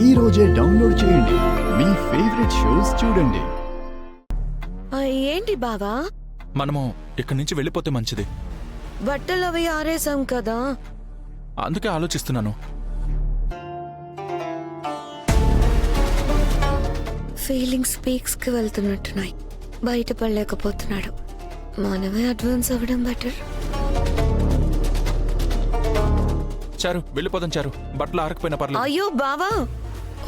ఈ రోజే డౌన్లోడ్ చేయండి. మీ ఫేవరెట్ షోస్ చూడండి. ఏంటి బావా, మనము ఇక్కడి నుంచి వెళ్ళిపోతే మంచిది. బట్టలు అవి ఆరేసాం కదా. అందుకే ఆలోచిస్తున్నాను. ఫీలింగ్స్ పీక్స్ కి వెళ్తున్నట్టున్నాయి. బయటపడలేకపోతున్నాడు. మనమే అడ్వాన్స్ అవ్వడం బెటర్. చారు వెళ్ళిపోదాం. చారు బట్టలు ఆరకపోయినా పర్లేదు. అయ్యో బావా,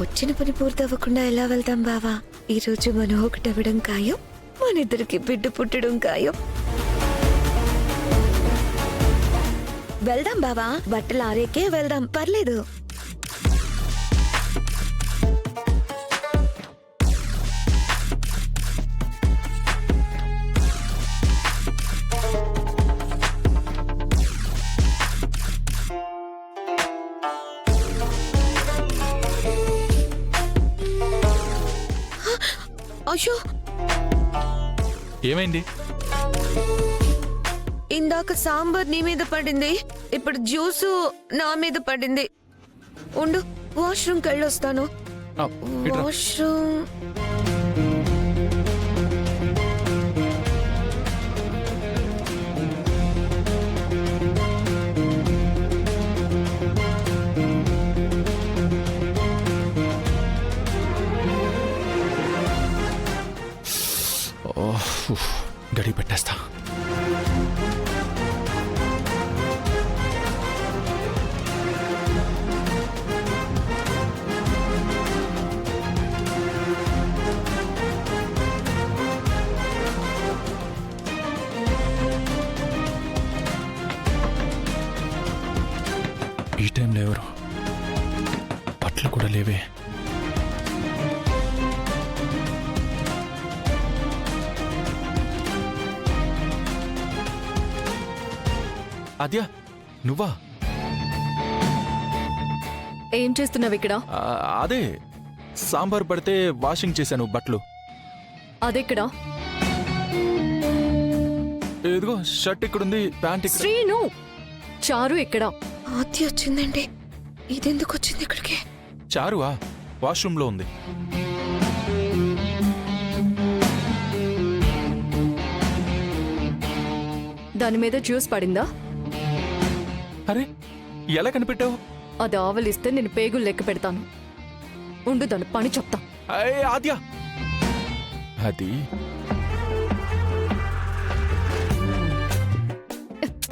వచ్చిన పని పూర్తి అవ్వకుండా ఎలా వెళ్తాం బావా? ఈ రోజు మనం ఒకటి అవ్వడం ఖాయం, మన ఇద్దరికి బిడ్డ పుట్టడం ఖాయం. వెళ్దాం బావా, బట్టలు ఆరేకే వెళ్దాం, పర్లేదు. అయ్యో, ఏమైంది? ఇందాక సాంబార్ నీ మీద పడింది, ఇప్పుడు జ్యూసు నా మీద పడింది. ఉండు, వాష్రూమ్కి వెళ్ళొస్తాను. ఇట్రా. వాష్రూమ్. గడి పెట్టేస్తా. ఈ టైంలో ఎవరు? బట్టలు కూడా లేవే. అద్యా, నువ్వా? ఏం చేస్తున్నావు ఇక్కడ? అదే సాంబార్ పడితే వాషింగ్ చేశాను బట్టలు. అదెక్కడా? ఇదిగో షర్ట్ ఇక్కడుంది, ప్యాంట్ ఇక్కడ. శ్రీను, చారు ఎక్కడా? ఆద్య వచ్చిందండి. ఇదెందుకు వచ్చింది ఇక్కడికి? చారువా? వాష్రూమ్ లో ఉంది. దాని మీద జ్యూస్ పడిందా? అరే, ఎలా కనిపెట్టావు? అది ఆవలిస్తే నేను పేగులు లెక్క పెడతాను. ఉండు, దాని పని చెప్తా. ఆద్య, అది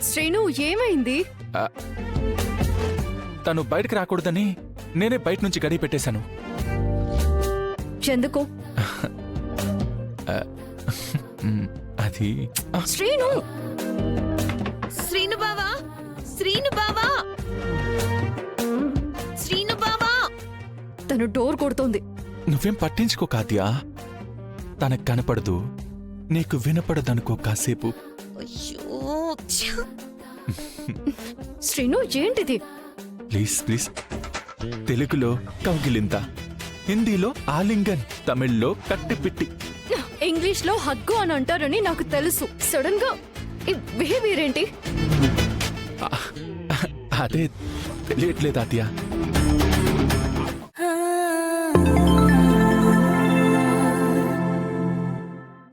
శ్రీను, ఏమైంది? తను బయటకు రాకూడదని నేనే బయట నుంచి గడి పెట్టేశాను. ఎందుకు? అది శ్రీను! శ్రీను బావా, శ్రీను బావా, శ్రీను బావా. తను డోర్ కొడుతోంది. నువ్వేం పట్టించుకో కాద్యా. తనకు కనపడదు, నీకు వినపడదనుకో కాసేపు. అయ్యో, శ్రీను, ఏంటిది? Please please. తెలుగులో కౌగిలింత, హిందీలో ఆలింగన్, తమిళ్లో కట్టిపిట్టి, ఇంగ్లీష్ లో హగ్గు అని అంటారని నాకు తెలుసు. సడన్ గా ఈ బిహేవియర్ ఏంటి? అదే తెలియట్లేదు ఆద్య.